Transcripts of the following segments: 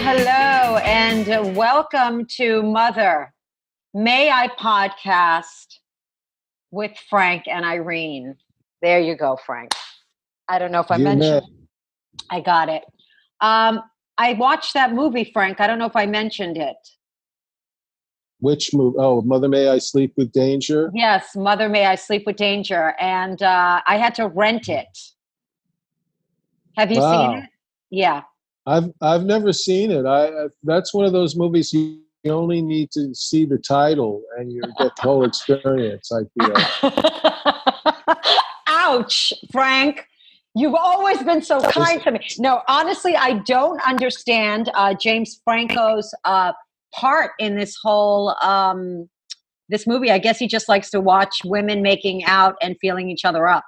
hello, and welcome to Mother May I podcast with Frank and Irene. There you go, Frank. I don't know if I mentioned. I got it. I watched that movie, Frank. I don't know if I mentioned it. Which movie? Oh, Mother May I Sleep with Danger? Yes, Mother May I Sleep with Danger. And I had to rent it. Have you seen it? Yeah. I've never seen it. That's one of those movies you only need to see the title and you get the whole experience, I feel. Ouch, Frank. You've always been so kind to me. No, honestly, I don't understand James Franco's part in this whole this movie. I guess he just likes to watch women making out and feeling each other up.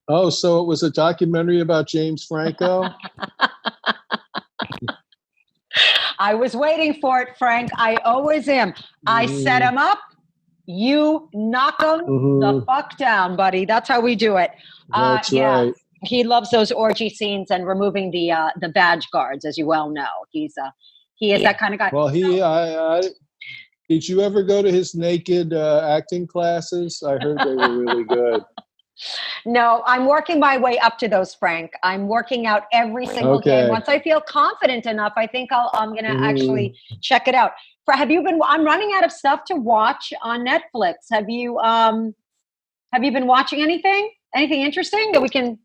Oh, so it was a documentary about James Franco? I was waiting for it, Frank. I always am. I set him up. You knock him the fuck down, buddy. That's how we do it. That's right. He loves those orgy scenes and removing the badge guards, as you well know. He is that kind of guy. Well, did you ever go to his naked acting classes? I heard they were really good. No, I'm working my way up to those, Frank. I'm working out every single day. Once I feel confident enough, I think I'm going to actually check it out. I'm running out of stuff to watch on Netflix. Have you been watching anything? Anything interesting that we can?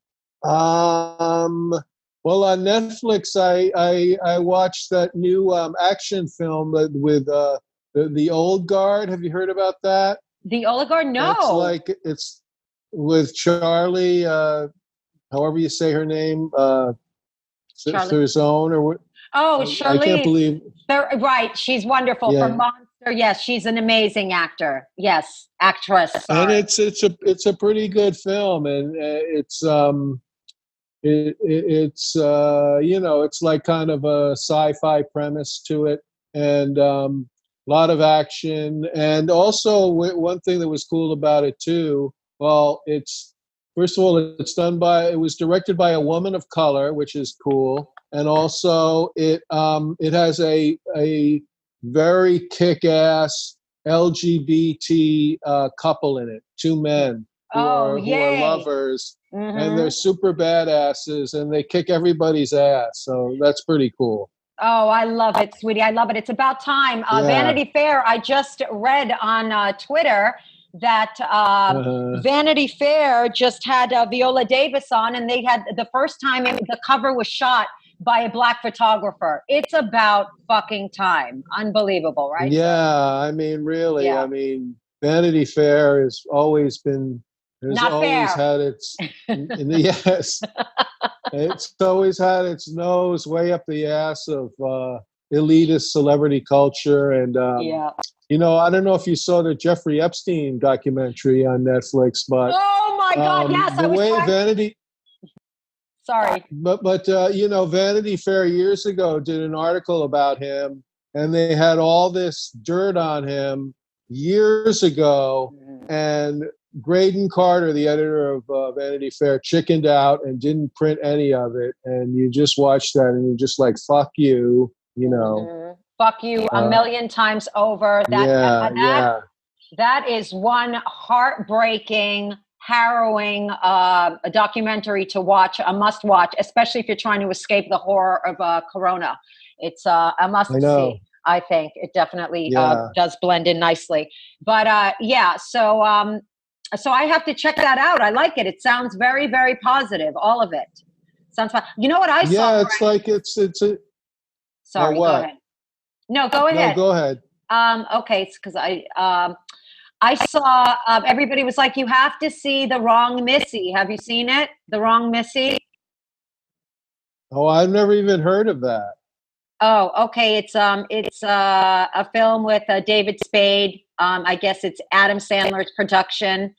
Well, on Netflix, I watched that new action film with the Old Guard. Have you heard about that? The Old Guard? No. It's with Charlie, however you say her name, Therzone or what? Oh, Charlie. I can't believe. Right, she's wonderful for Monster. Yes, she's an amazing actor. Yes, actress. Sorry. And it's a pretty good film, and it's it's like kind of a sci-fi premise to it, and a lot of action, and also one thing that was cool about it too. Well, it was directed by a woman of color, which is cool. And also it has a very kick-ass LGBT couple in it, two men who are lovers, and they're super badasses, and they kick everybody's ass. So that's pretty cool. Oh, I love it, sweetie. I love it. It's about time. Vanity Fair, I just read on Twitter that Vanity Fair just had Viola Davis on, and they had the first time the cover was shot by a black photographer. It's about fucking time. Unbelievable, right? Yeah, I mean, really. Yeah. I mean, Vanity Fair has always been had its yes. It's always had its nose way up the ass of elitist celebrity culture, and I don't know if you saw the Jeffrey Epstein documentary on Netflix, but oh my God, yes, the way Vanity. Sorry, but Vanity Fair years ago did an article about him, and they had all this dirt on him years ago, and Graydon Carter, the editor of Vanity Fair, chickened out and didn't print any of it, and you just watch that and you're just like, fuck you, fuck you a million times over. That is one heartbreaking, harrowing a documentary to watch, a must watch, especially if you're trying to escape the horror of Corona. It's a must see. I think it definitely does blend in nicely. But so I have to check that out. I like it. It sounds very, very positive. All of it sounds fun. You know what I saw? Yeah, it's like it's a. Sorry, go ahead. No, go ahead. No, go ahead. Okay, it's because I saw everybody was like, you have to see The Wrong Missy. Have you seen it? The Wrong Missy? Oh, I've never even heard of that. Oh, okay. It's a film with David Spade. I guess it's Adam Sandler's production.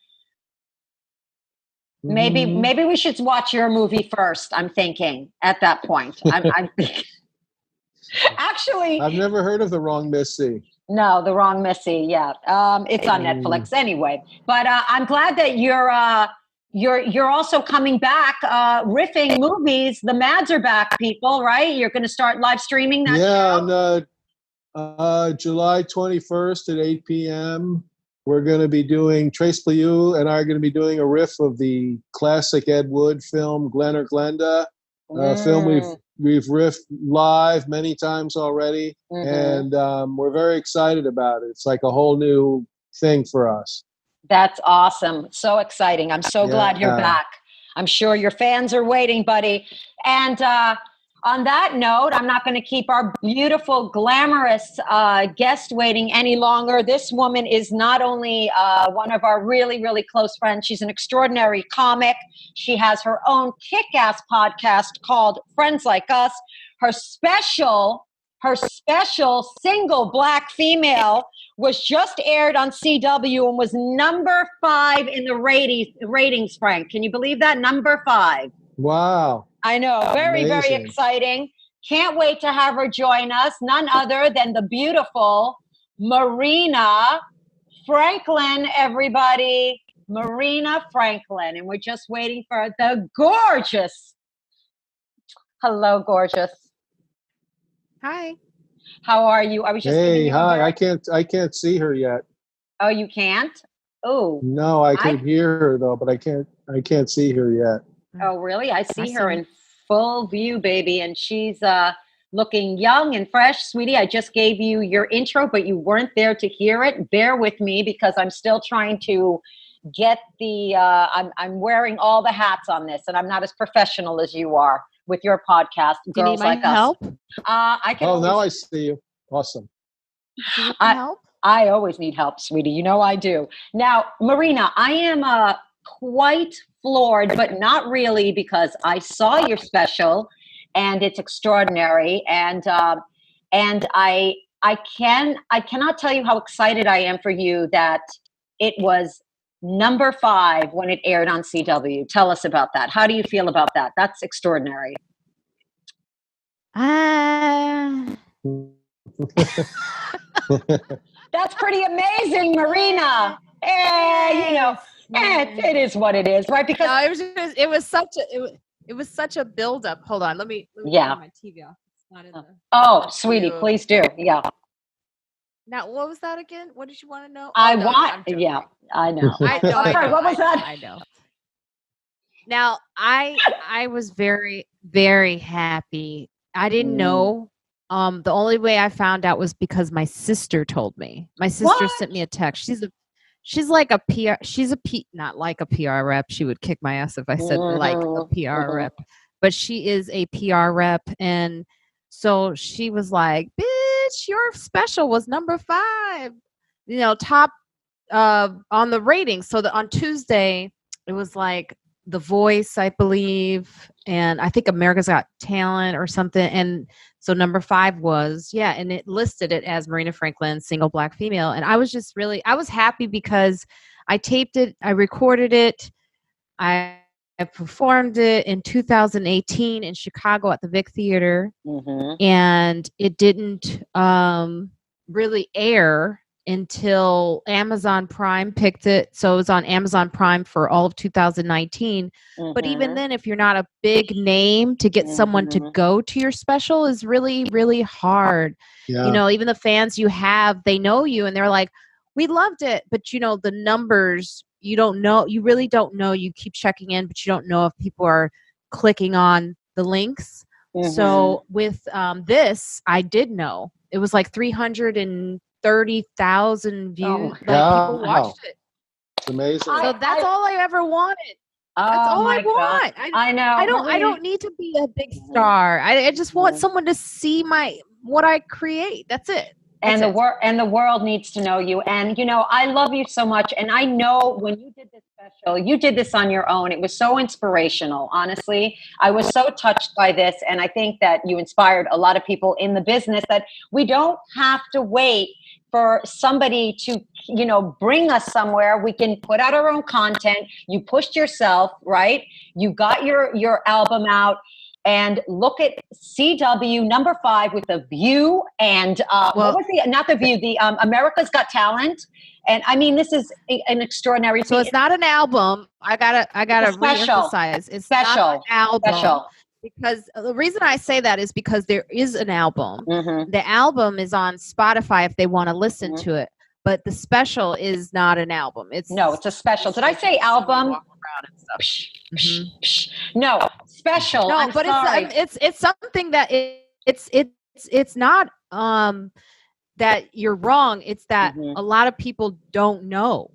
Maybe we should watch your movie first. I'm thinking at that point. I'm actually. I've never heard of The Wrong Missy. No, The Wrong Missy. Yeah, it's on Netflix anyway. But I'm glad that you're also coming back, riffing movies. The Mads are back, people, right? You're going to start live streaming that show? And July 21st at 8 p.m. We're going to be doing, Trace Pliou and I are going to be doing a riff of the classic Ed Wood film, Glen or Glenda, film we've riffed live many times already. And we're very excited about it. It's like a whole new thing for us. That's awesome. So exciting. I'm so glad you're back. I'm sure your fans are waiting, buddy. And on that note, I'm not going to keep our beautiful, glamorous guest waiting any longer. This woman is not only one of our really, really close friends, she's an extraordinary comic. She has her own kick-ass podcast called Friends Like Us. Her special single black female was just aired on CW and was number 5 in the ratings, Frank. Can you believe that? Number 5. Wow. I know. Very, amazing. Very exciting. Can't wait to have her join us. None other than the beautiful Marina Franklin, everybody. Marina Franklin. And we're just waiting for the gorgeous. Hello, gorgeous. Hi. How are you? I was just hi. I can't see her yet. Oh, you can't? Oh. No, I can hear her though, but I can't see her yet. Oh, really? I see her in full view, baby, and she's looking young and fresh. Sweetie, I just gave you your intro, but you weren't there to hear it. Bear with me because I'm still trying to get the I'm wearing all the hats on this, and I'm not as professional as you are with your podcast, Do you need my help? I can. Oh, now I see you. Awesome. Do you need help? I always need help, sweetie. You know I do. Now, Marina, I am quite floored, but not really, because I saw your special, and it's extraordinary. And I cannot tell you how excited I am for you that it was number 5 when it aired on CW. Tell us about that. How do you feel about that? That's extraordinary. That's pretty amazing, Marina. It is what it is, right? Because no, it was such a buildup. Hold on, let me turn my TV off. It's not in the sweetie, please do. Yeah. Now, what was that again? What did you want to know? I know. I know. What was that? I know. Now, I was very, very happy. I didn't know. The only way I found out was because my sister told me. My sister sent me a text. She's like a PR. Not like a PR rep. She would kick my ass if I said like a PR rep. But she is a PR rep, and so she was like, "Bitch, your special was number 5. Top on the ratings." So on Tuesday, it was like The Voice, I believe, and I think America's Got Talent or something. And so number 5 was, and it listed it as Marina Franklin, single black female. And I was just I was happy because I taped it, I recorded it, I performed it in 2018 in Chicago at the Vic Theater, and it didn't really air until Amazon Prime picked it. So it was on Amazon Prime for all of 2019. But even then, if you're not a big name, to get someone to go to your special is really, really hard. Yeah. Even the fans you have, they know you and they're like, we loved it. But the numbers, you don't know. You really don't know. You keep checking in, but you don't know if people are clicking on the links. So with this, I did know. It was like 330,000 views. People watched it. It's amazing. So that's all I ever wanted. That's all I want. I know. I don't need to be a big star. I just want someone to see what I create. That's it. And the world needs to know you. And I love you so much. And I know when you did this special, you did this on your own. It was so inspirational. Honestly, I was so touched by this, and I think that you inspired a lot of people in the business that we don't have to wait for somebody to, bring us somewhere. We can put out our own content. You pushed yourself, right? You got your album out. and look at CW #5 with The View and what was not The View, the America's Got Talent. And I mean, this is an extraordinary thing. So it's not an album. I gotta reemphasize. It's special. Not an album. Special. Because the reason I say that is because there is an album. The album is on Spotify if they want to listen to it. But the special is not an album. It's a special. Did I say album? No, special. No, I'm but sorry. it's something that it's not that you're wrong. It's that a lot of people don't know.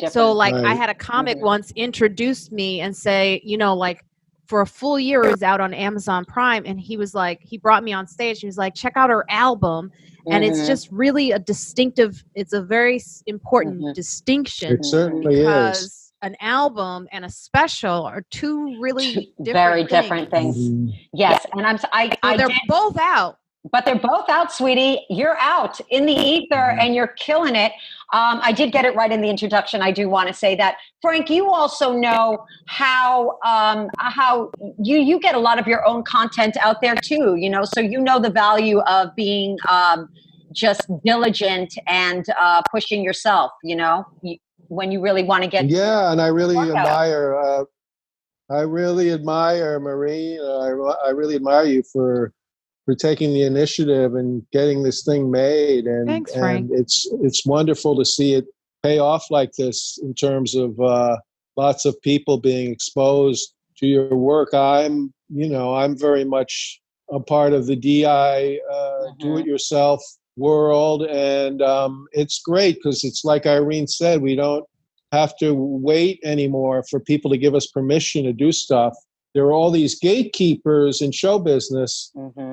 So like I had a comic once introduce me and say, you know, like for a full year it was out on Amazon Prime, and he was like, he brought me on stage. He was like, check out her album. And it's just really a distinctive, it's a very important distinction. It certainly is. An album and a special are two really different things. Yes. And they're both out. But they're both out, sweetie. You're out in the ether and you're killing it. I did get it right in the introduction. I do want to say that. Frank, you also know how you get a lot of your own content out there too, you know, so you know the value of being just diligent and pushing yourself, you know, when you really want to get. Yeah, and I really admire Marina. I really admire you for taking the initiative and getting this thing made. And, thanks, Frank. And it's wonderful to see it pay off like this in terms of lots of people being exposed to your work. I'm very much a part of the DI, do-it-yourself world. And it's great because it's like Irene said, we don't have to wait anymore for people to give us permission to do stuff. There are all these gatekeepers in show business,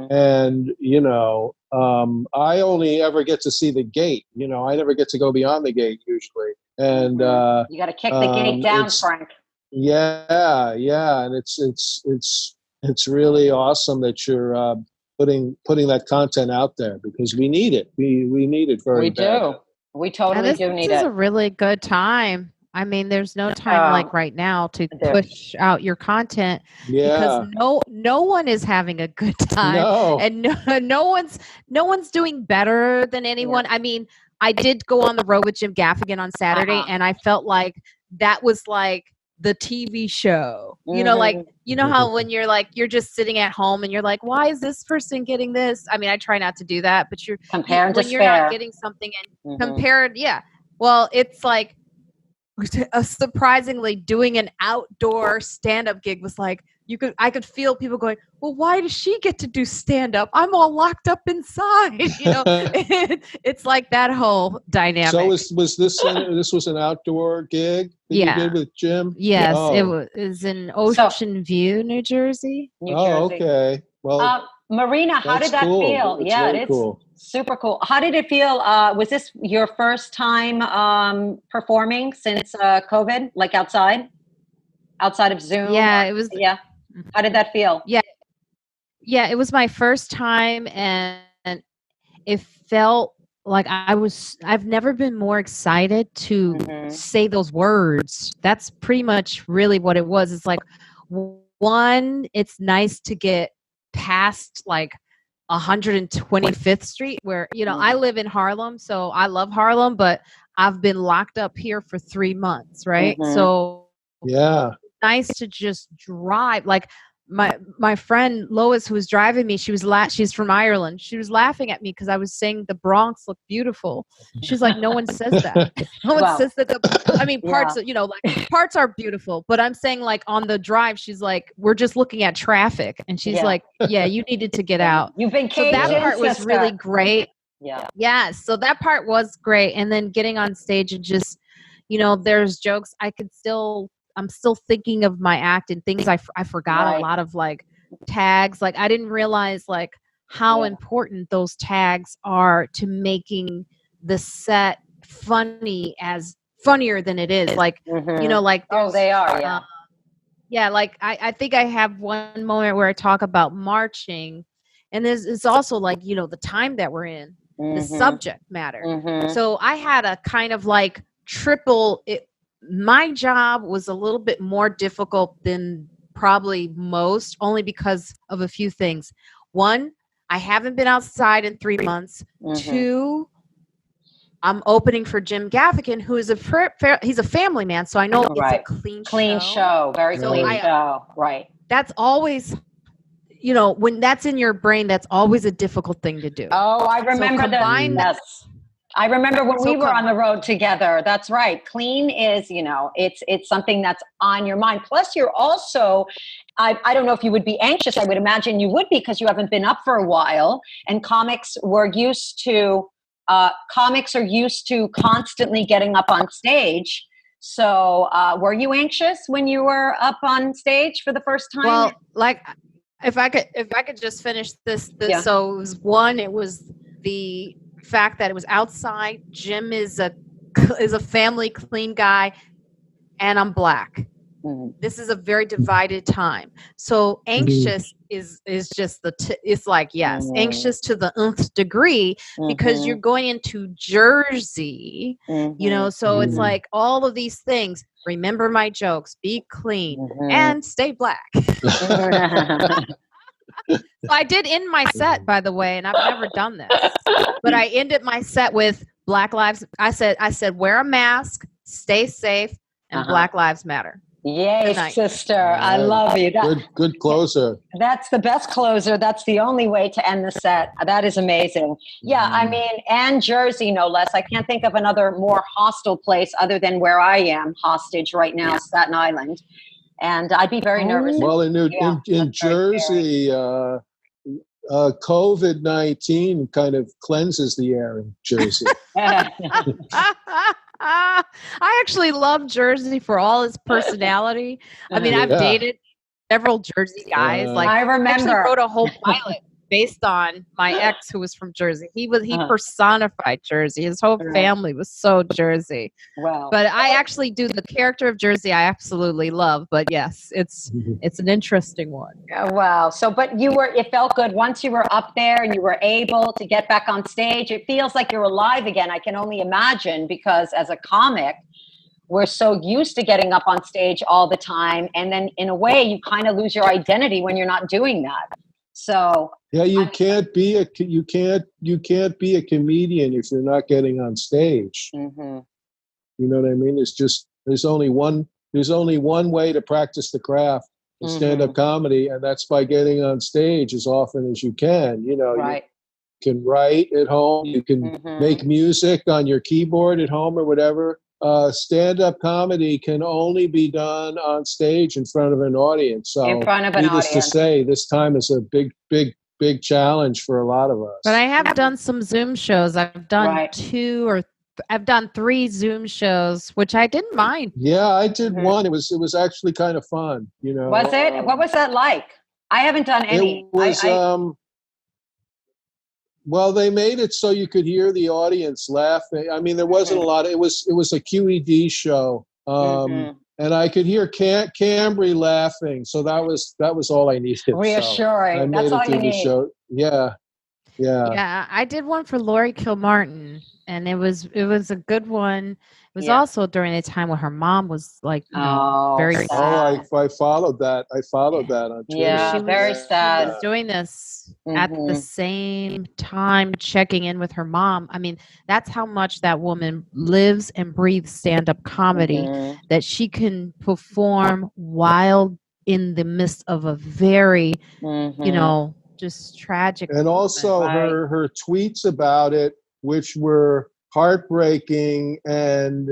and, you know, I only ever get to see the gate. You know, I never get to go beyond the gate usually. And you got to kick the gate down, Frank. Yeah, and it's really awesome that you're putting that content out there because we need it. We need it very badly. We totally do need it. This is a really good time. I mean, there's no time like right now to push out your content because no one is having a good time, and no one's doing better than anyone. I mean, I did go on the road with Jim Gaffigan on Saturday, and I felt like that was like the TV show. You know, like how when you're like you're just sitting at home and you're like, why is this person getting this? I mean, I try not to do that, but you're not getting something and compared. Yeah, well, it's like. Surprisingly, doing an outdoor stand-up gig was like I could feel people going, well, why does she get to do stand-up? I'm all locked up inside. You know, it's like that whole dynamic. So was this was an outdoor gig that you did with Jim? Yes, it was in Ocean View, New Jersey. Okay. Well, Marina, how did that feel? It's cool. Super cool. How did it feel? Was this your first time performing since COVID, like outside of Zoom? Yeah, it was. Yeah. How did that feel? Yeah, it was my first time, and it felt like I've never been more excited to say those words. That's pretty much really what it was. It's like, one, it's nice to get past like 125th Street where, you know, I live in Harlem, so I love Harlem, but I've been locked up here for 3 months, right? So yeah, it's nice to just drive. Like my friend Lois, who was driving me, she's from Ireland. She was laughing at me because I was saying the Bronx looked beautiful. She's like, no one says that. No one says that. I mean, parts, you know, like parts are beautiful, but I'm saying like on the drive, she's like, we're just looking at traffic, and she's like, yeah, you needed to get out. You've been so that part was really great. Yeah. So that part was great, and then getting on stage and just, you know, there's jokes I'm still thinking of my act and things I forgot a lot of like tags. Like I didn't realize like how important those tags are to making the set funnier than it is. Like, you know, like, they are. Yeah. Like I think I have one moment where I talk about marching, and it's also like, you know, the time that we're in, the subject matter. So I had a kind of like triple my job was a little bit more difficult than probably most, only because of a few things. One, I haven't been outside in 3 months. Two, I'm opening for Jim Gaffigan, who is he's a family man, so I know it's a clean show, very clean show, right? That's always, when that's in your brain, that's always a difficult thing to do. Oh, I remember I remember when we were on the road together. That's right. Clean is, it's something that's on your mind. Plus, you're also, I don't know if you would be anxious. I would imagine you would be, because you haven't been up for a while, and comics are used to constantly getting up on stage. So were you anxious when you were up on stage for the first time? Well, like, if I could just finish this. So it was the fact that it was outside. Jim is a family clean guy, and I'm Black. This is a very divided time. So anxious is just it's like, yes, anxious to the nth degree, because you're going into Jersey, so it's like all of these things. Remember my jokes, be clean, and stay Black. So I did end my set, by the way, and I've never done this, but I ended my set with Black Lives. I said, wear a mask, stay safe, and Black Lives Matter. Yay, sister. I love you. Good closer. That's the best closer. That's the only way to end the set. That is amazing. Yeah, I mean, and Jersey, no less. I can't think of another more hostile place other than where I am hostage right now, Staten Island. And I'd be very nervous. Well, in Jersey, COVID-19 kind of cleanses the air in Jersey. I actually love Jersey for all his personality. I mean, I've dated several Jersey guys. Like, I remember. I actually wrote a whole pilot based on my ex, who was from Jersey. He personified Jersey. His whole family was so Jersey. Wow. But I actually do the character of Jersey. I absolutely love. But yes, it's an interesting one. Oh, wow. So, but it felt good once you were up there and you were able to get back on stage. It feels like you're alive again. I can only imagine, because as a comic, we're so used to getting up on stage all the time. And then in a way, you kind of lose your identity when you're not doing that. So yeah, you can't be a comedian if you're not getting on stage. You know what I mean? There's only one way to practice the craft of stand-up comedy, and that's by getting on stage as often as you can. You can write at home, you can make music on your keyboard at home or whatever. Stand-up comedy can only be done on stage in front of an audience. So, in front of an needless audience. to say, this time is a big challenge for a lot of us. But I have done some Zoom shows. I've done I've done 3 Zoom shows, which I didn't mind. Yeah, I did one. It was actually kind of fun. Was it? What was that like? I haven't done any. It was. Well, they made it so you could hear the audience laughing. I mean, there wasn't a lot. It was a QED show, and I could hear Cambry laughing. So that was all I needed. Reassuring. So I That's all you need. Show. Yeah. I did one for Laurie Kilmartin, and it was a good one. It was also during the time when her mom was like very sad. I followed that. I followed that on Twitter. Yeah, very sad. She was doing this at the same time, checking in with her mom. I mean, that's how much that woman lives and breathes stand-up comedy, that she can perform while in the midst of a very, just tragic. And also her tweets about it, which were heartbreaking and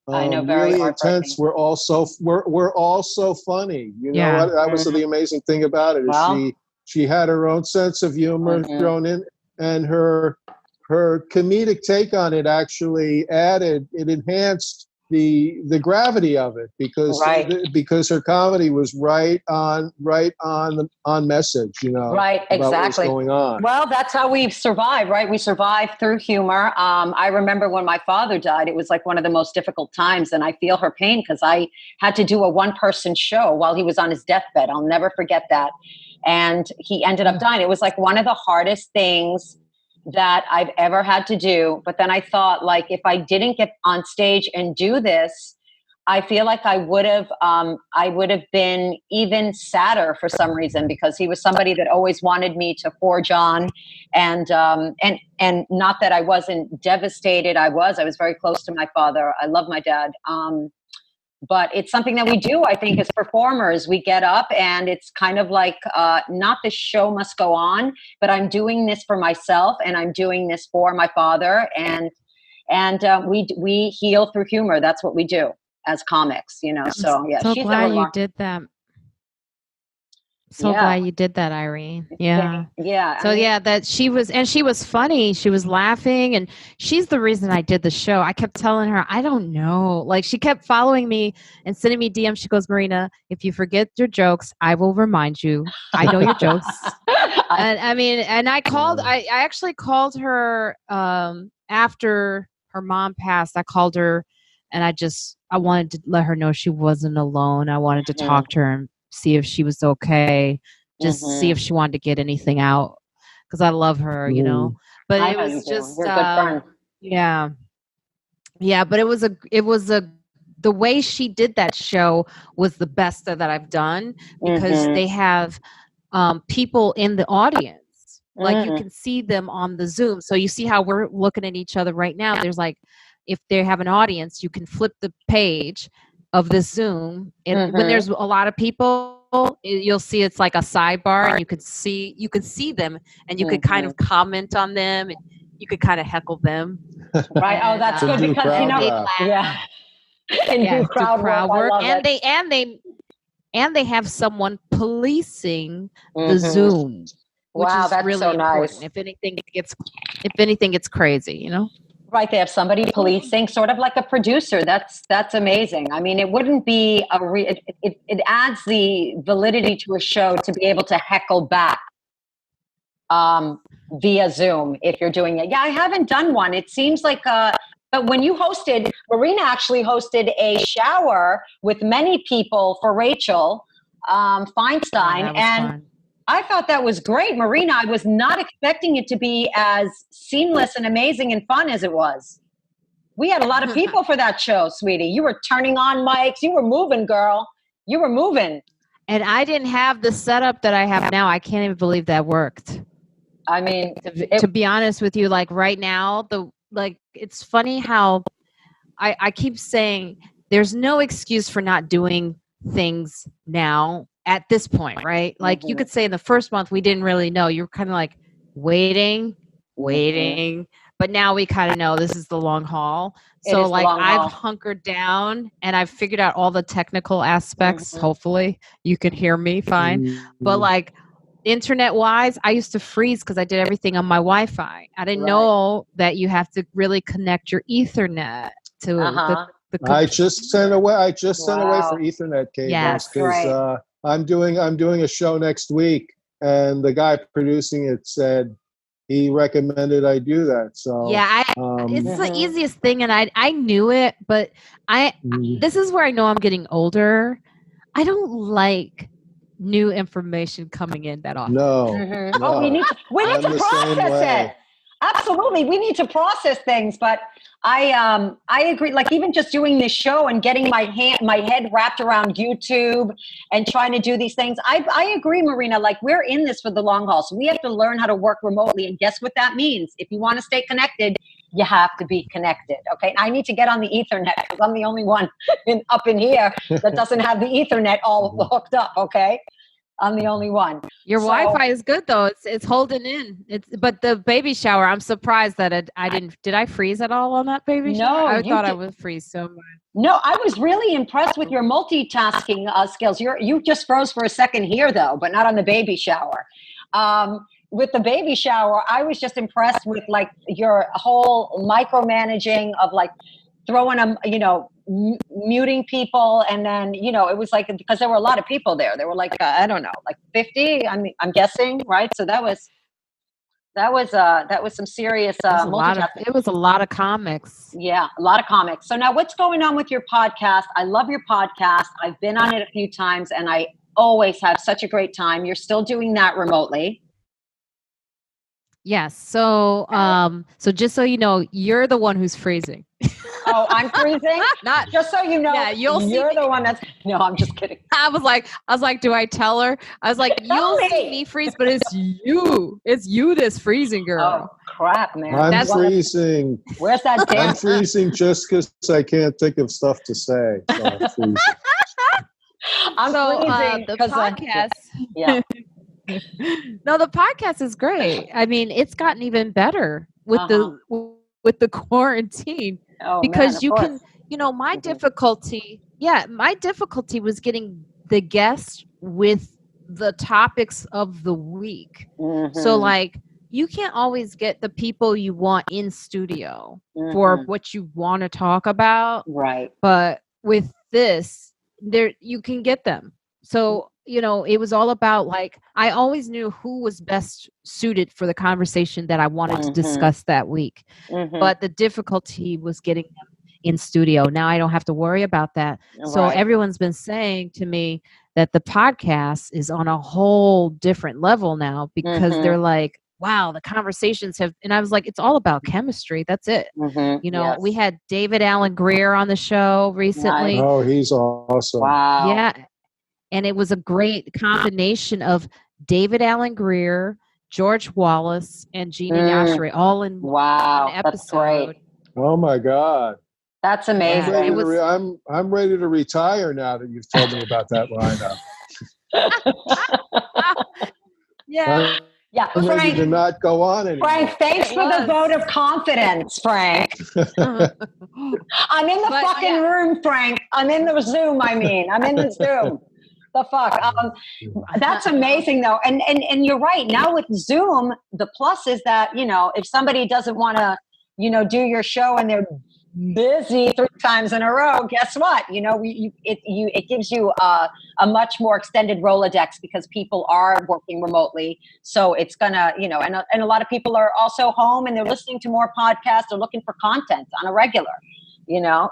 really intense, were also funny. You know what? That was the amazing thing about it. Is she had her own sense of humor thrown in, and her comedic take on it actually enhanced the gravity of it, because her comedy was right on message, right, exactly, about what's going on. Well, that's how we survive, right? We survive through humor. I remember when my father died, it was like one of the most difficult times, and I feel her pain because I had to do a one-person show while he was on his deathbed. I'll never forget that. And he ended up dying. It was like one of the hardest things that I've ever had to do. But then I thought, like, if I didn't get on stage and do this, I feel like I would have been even sadder for some reason, because he was somebody that always wanted me to forge on, and not that I wasn't devastated. I was very close to my father. I love my dad. But it's something that we do, I think, as performers. We get up and it's kind of like, not the show must go on, but I'm doing this for myself and I'm doing this for my father. And we heal through humor. That's what we do as comics, So yeah, so glad you did that. Glad you did that, Irene. Yeah. Yeah. So that she was funny. She was laughing, and she's the reason I did the show. I kept telling her, I don't know. Like, she kept following me and sending me DMs. She goes, Marina, if you forget your jokes, I will remind you. I know your jokes. And I actually called her after her mom passed. I called her and I wanted to let her know she wasn't alone. I wanted to talk to her and see if she was okay, just see if she wanted to get anything out, because I love her, but it was just you're a good friend. But it was the way she did that show was the best that I've done, because they have people in the audience, like you can see them on the Zoom. So you see how we're looking at each other right now. There's like, if they have an audience, you can flip the page of this Zoom, and when there's a lot of people, you'll see it's like a sidebar, and you could see them, and you could kind of comment on them, and you could kind of heckle them. Right. Oh, that's good, because do crowd work, and they have someone policing the Zoom, which is that's really so important. nice. If anything gets crazy, Right, they have somebody policing, sort of like a producer. That's amazing. I mean, it wouldn't be it adds the validity to a show to be able to heckle back via Zoom if you're doing it. Yeah, I haven't done one. It seems like but when you hosted, Marina actually hosted a shower with many people for Rachel Feinstein, and fun. I thought that was great, Marina. I was not expecting it to be as seamless and amazing and fun as it was. We had a lot of people for that show, sweetie. You were turning on mics. You were moving, girl. You were moving. And I didn't have the setup that I have now. I can't even believe that worked. I mean, to be honest with you, like right now, it's funny how I keep saying there's no excuse for not doing things now at this point, right? Like you could say in the first month, we didn't really know. You're kind of like waiting, but now we kind of know this is the long haul. So like I've hunkered down and I've figured out all the technical aspects. Hopefully you can hear me fine. But like internet wise, I used to freeze because I did everything on my Wi-Fi. I didn't know that you have to really connect your Ethernet to the I just sent away for Ethernet cables because I'm doing a show next week, and the guy producing it said he recommended I do that. So it's the easiest thing, and I knew it, but this is where I know I'm getting older. I don't like new information coming in that often. No. Oh, we need to process it. Absolutely, we need to process things, but I agree. Like even just doing this show and getting my head wrapped around YouTube and trying to do these things. I agree, Marina. Like we're in this for the long haul, so we have to learn how to work remotely. And guess what that means? If you want to stay connected, you have to be connected. Okay, I need to get on the Ethernet because I'm the only one up in here that doesn't have the Ethernet all hooked up. Okay. I'm the only one. Your Wi-Fi is good though. It's holding in. But the baby shower, I'm surprised that I didn't. Did I freeze at all on that baby shower? I thought I would freeze so much. No, I was really impressed with your multitasking skills. You just froze for a second here though, but not on the baby shower. With the baby shower, I was just impressed with like your whole micromanaging of like throwing them, muting people. And then, it was like, because there were a lot of people there. There were like, I don't know, like 50, I'm guessing. Right. So that was some serious, it was a lot of comics. Yeah. A lot of comics. So now what's going on with your podcast? I love your podcast. I've been on it a few times and I always have such a great time. You're still doing that remotely. Yes. So, so just so you know, you're the one who's freezing. Oh, I'm freezing? Not just so you know, you're the one that's no, I'm just kidding. I was like, do I tell her? I was like, you'll see me freeze, but it's you. It's you that's freezing, girl. Oh crap, man. I'm freezing. Where's that damn? I'm freezing just because I can't think of stuff to say. So I'm freezing. freezing the podcast. Yeah. No, the podcast is great. I mean, it's gotten even better with the quarantine because you can, my difficulty was getting the guests with the topics of the week. So like you can't always get the people you want in studio for what you want to talk about. Right. But with this, you can get them. So it was all about like, I always knew who was best suited for the conversation that I wanted to discuss that week. But the difficulty was getting them in studio. Now I don't have to worry about that. Right. So everyone's been saying to me that the podcast is on a whole different level now because they're like, wow, the conversations have, and I was like, it's all about chemistry. That's it. We had David Alan Grier on the show recently. Oh, he's awesome. Wow. Yeah. And it was a great combination of David Alan Grier, George Wallace, and Gina Yashri all in one episode. That's great. Oh my God. That's amazing. I'm ready to retire now that you've told me about that lineup. Yeah. I'm ready to not go on anymore. Frank, thanks for the vote of confidence, Frank. I'm in the fucking room, Frank. I'm in the Zoom, I'm in the Zoom. The fuck. That's amazing, though. And you're right. Now with Zoom, the plus is that, if somebody doesn't want to, do your show and they're busy 3 times in a row, guess what? It gives you a much more extended Rolodex because people are working remotely. So it's gonna, and a lot of people are also home and they're listening to more podcasts. They're looking for content on a regular.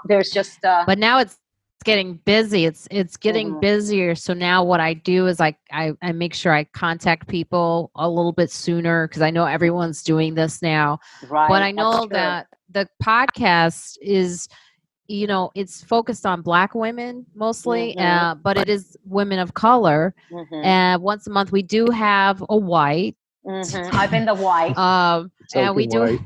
There's just. But now it's getting busy. It's getting busier. So now what I do is I make sure I contact people a little bit sooner because I know everyone's doing this now. Right. But I know that the podcast is, it's focused on Black women mostly, but it is women of color. And once a month we do have a white. I've been the white. And we do.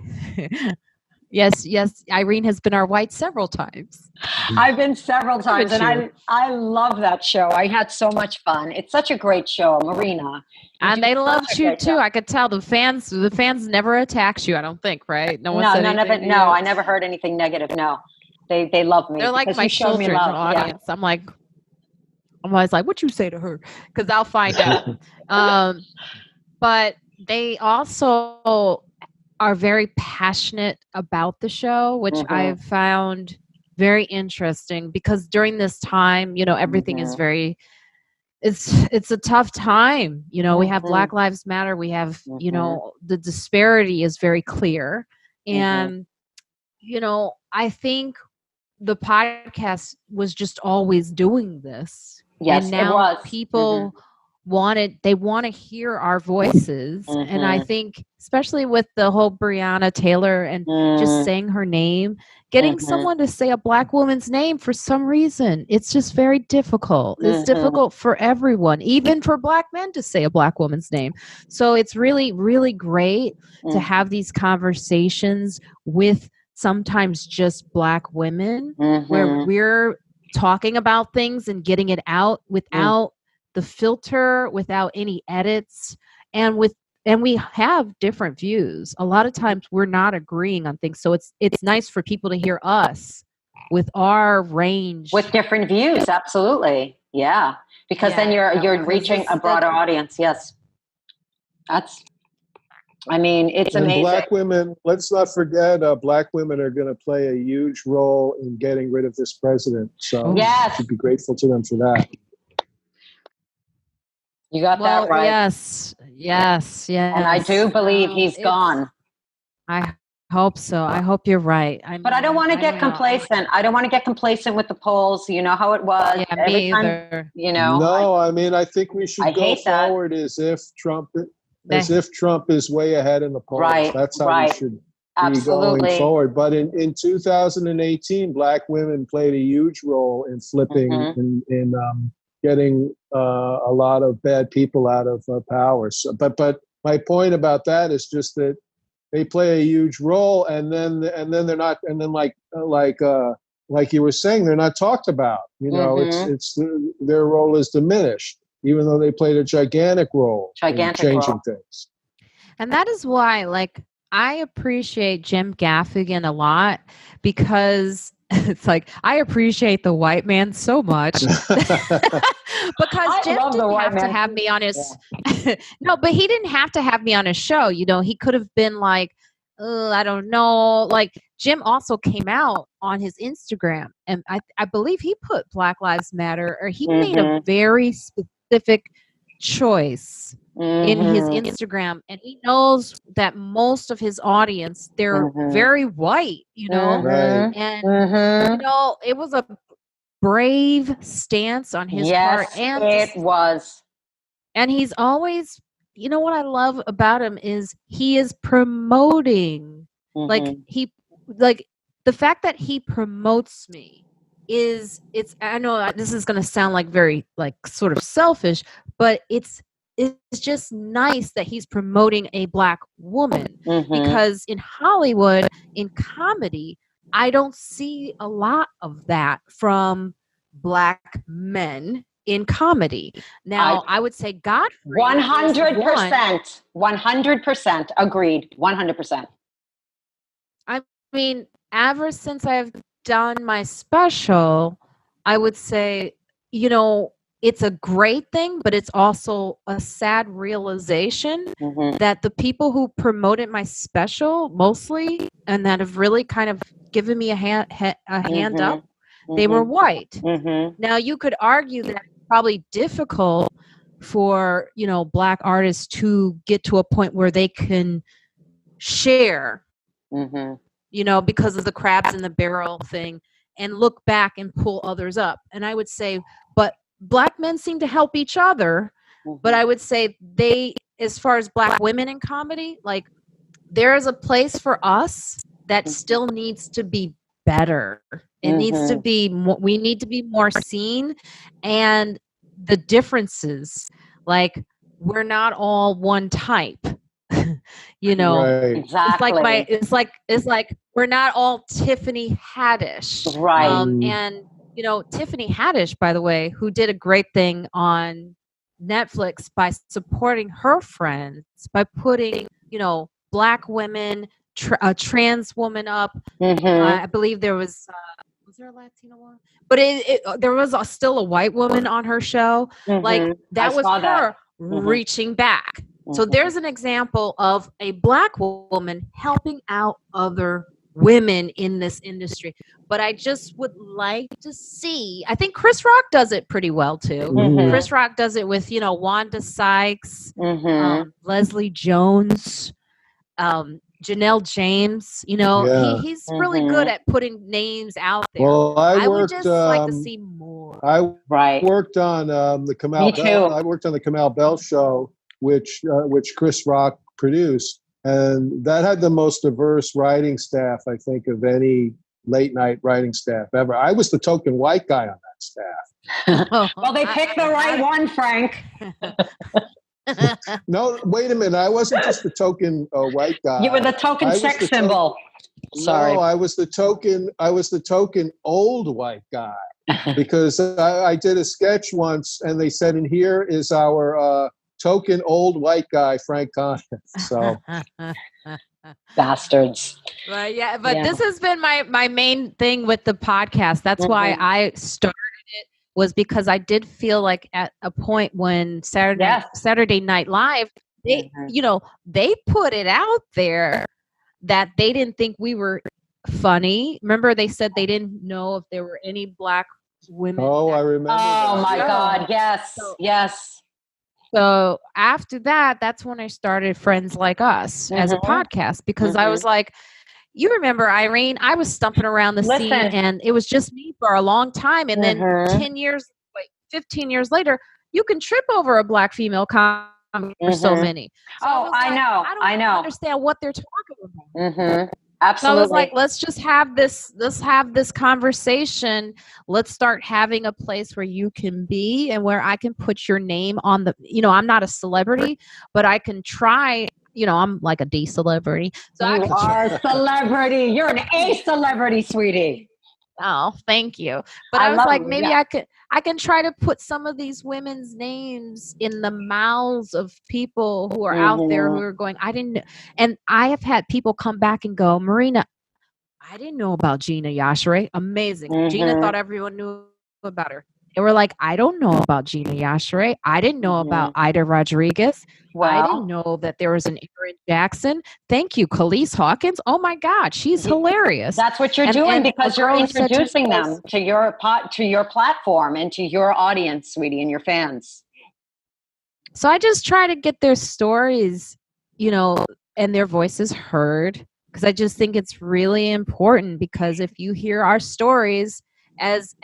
Yes. Irene has been our white several times. I've been several times, and I love that show. I had so much fun. It's such a great show, Marina. And they loved you too. I could tell the fans never attacked you. I don't think, right? No one said anything. No, I never heard anything negative. No, they love me. They're like my children audience. Yeah. I'm always like, what you say to her? Because I'll find out. But they also are very passionate about the show, which I've found very interesting because during this time, everything is very, it's a tough time. We have Black Lives Matter. We have, the disparity is very clear. And, I think the podcast was just always doing this. Yes, and now it was. People want to hear our voices. And I think especially with the whole Breonna Taylor and just saying her name, getting someone to say a Black woman's name for some reason, it's just very difficult. It's difficult for everyone, even for Black men to say a Black woman's name. So it's really, really great to have these conversations with sometimes just Black women where we're talking about things and getting it out without the filter, without any edits, and we have different views. A lot of times we're not agreeing on things. So it's nice for people to hear us with our range. With different views, absolutely. Yeah. Because then you're reaching a broader audience. Yes. It's amazing. Black women, let's not forget, Black women are going to play a huge role in getting rid of this president. So we should be grateful to them for that. You got that right. Yes. And I do believe he's gone. I hope so. I hope you're right. But I don't want to get complacent. I don't want to get complacent with the polls. You know how it was. Yeah, me either. No, I think we should go forward as if Trump is way ahead in the polls. Right. That's how we should. be going forward. But in 2018, Black women played a huge role in flipping, in getting a lot of bad people out of power. So, but my point about that is just that they play a huge role, and then they're not, and then like you were saying, they're not talked about. You know, it's their role is diminished, even though they played a gigantic role in changing things. And that is why, like, I appreciate Jim Gaffigan a lot, because it's like, I appreciate the white man so much. Because Jim didn't have to have me on his no, but he didn't have to have me on his show. You know, he could have been like, I don't know. Like, Jim also came out on his Instagram, and I believe he put Black Lives Matter, or he made a very specific choice in his Instagram, and he knows that most of his audience, they're very white, you know, and you know, it was a brave stance on his part, and it was. And he's always, you know, what I love about him is he is promoting, like the fact that he promotes me is, I know this is going to sound like very like sort of selfish, but it's just nice that he's promoting a Black woman, because in Hollywood, in comedy, I don't see a lot of that from Black men in comedy. Now, I would say Godfrey 100%. 100% agreed. 100%. I mean, ever since I've done my special, I would say, you know, it's a great thing, but it's also a sad realization that the people who promoted my special mostly, and that have really kind of given me a hand up, they were white. Now, you could argue that it's probably difficult for, you know, Black artists to get to a point where they can share, you know, because of the crabs in the barrel thing, and look back and pull others up. And I would say, but Black men seem to help each other. But I would say as far as Black women in comedy, like, there is a place for us that still needs to be better. It needs to be more, we need to be more seen, and the differences, like, we're not all one type. You know, right. it's like we're not all Tiffany Haddish, right? And you know, Tiffany Haddish, by the way, who did a great thing on Netflix by supporting her friends by putting, you know, Black women, a trans woman up. I believe there was there a Latino one? But there was still a white woman on her show. Like, that was her reaching back. So there's an example of a Black woman helping out other women in this industry. But I just would like to see, I think Chris Rock does it pretty well too. Chris Rock does it with, you know, Wanda Sykes, Leslie Jones, Janelle James, you know, he's really good at putting names out there. Well, I would just like to see more. I worked on the Kamau Bell. I worked on the Kamau Bell show, which Chris Rock produced, and that had the most diverse writing staff, I think, of any late night writing staff ever. I was the token white guy on that staff. Well, they picked the right one, Frank. No, wait a minute. I wasn't just the token white guy. You were the token sex symbol. Sorry. No, I was the token old white guy, because I did a sketch once, and they said, and here is our token old white guy, Frank Conniff. So bastards. Right, yeah, but this has been my main thing with the podcast. That's why I started it, was because I did feel like at a point when Saturday Night Live, they you know, they put it out there that they didn't think we were funny. Remember, they said they didn't know if there were any Black women. Oh, I remember. Oh my God, yes, yes. So after that, that's when I started Friends Like Us as a podcast, because I was like, you remember, Irene, I was stumping around the scene, and it was just me for a long time. And then 15 years later, you can trip over a Black female comic for so many. So I know. I don't understand what they're talking about. Absolutely. So I was like, let's have this conversation. Let's start having a place where you can be and where I can put your name on the, I'm not a celebrity, but I can try, I'm like a D celebrity. So you are a celebrity. You're an A celebrity, sweetie. Oh, thank you. But I was like, maybe I can try to put some of these women's names in the mouths of people who are out there who are going, I didn't, and I have had people come back and go, Marina, I didn't know about Gina Yashere. Amazing. Gina thought everyone knew about her. They were like, I don't know about Gina Yashere. I didn't know about Ida Rodriguez. Wow. I didn't know that there was an Aaron Jackson. Thank you, Khalees Hawkins. Oh my God, she's hilarious. That's what you're doing because you're introducing them to your platform and to your audience, sweetie, and your fans. So I just try to get their stories, and their voices heard, because I just think it's really important, because if you hear our stories, as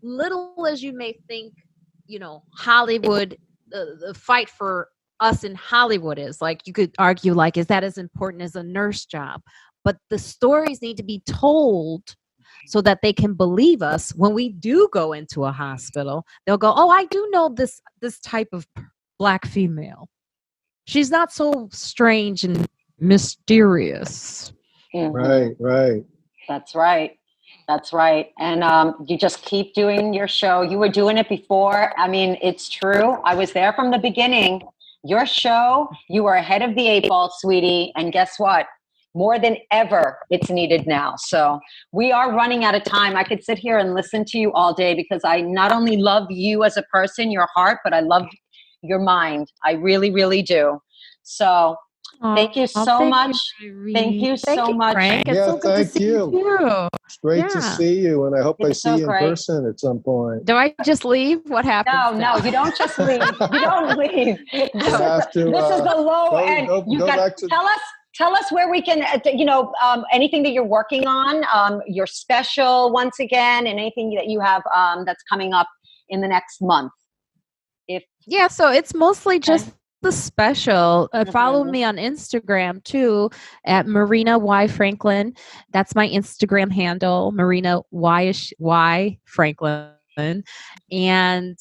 little as you may think, Hollywood, the fight for us in Hollywood is, like, you could argue, like, is that as important as a nurse job? But the stories need to be told so that they can believe us when we do go into a hospital. They'll go, oh, I do know this type of Black female. She's not so strange and mysterious. Right. That's right. And you just keep doing your show. You were doing it before. I mean, it's true. I was there from the beginning. Your show, you were ahead of the 8 ball, sweetie. And guess what? More than ever, it's needed now. So we are running out of time. I could sit here and listen to you all day, because I not only love you as a person, your heart, but I love your mind. I really, really do. So thank you so much. Thank you so much. Frank. It's so good to see you too. It's great to see you, and I hope I see you in person at some point. Do I just leave? What happens? No, you don't just leave. You don't leave. This is the low end. You got to tell us where we can, anything that you're working on, your special once again, and anything that you have that's coming up in the next month. So it's mostly just the special. Follow me on Instagram too at Marina Y Franklin. That's my Instagram handle, Marina Y Franklin. And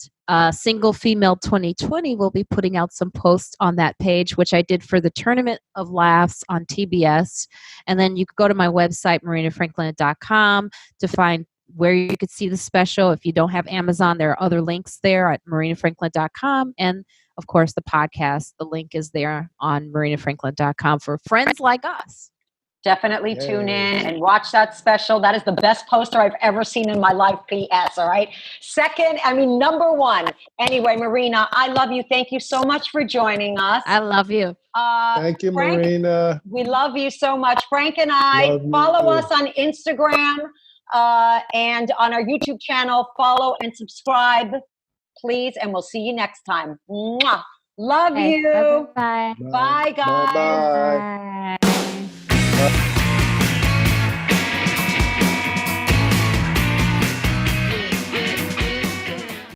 Single Female 2020 will be putting out some posts on that page, which I did for the Tournament of Laughs on TBS. And then you can go to my website, marinafranklin.com, to find where you could see the special. If you don't have Amazon, there are other links there at marinafranklin.com. And of course, the podcast, the link is there on marinafranklin.com for friends like us. Definitely tune in and watch that special. That is the best poster I've ever seen in my life, PS, all right? Number 1. Anyway, Marina, I love you. Thank you so much for joining us. I love you. Thank you, Frank, Marina. We love you so much. Frank and I, follow us on Instagram and on our YouTube channel. Follow and subscribe, please, and we'll see you next time. Mwah. Love you. Bye. Bye, guys. Bye.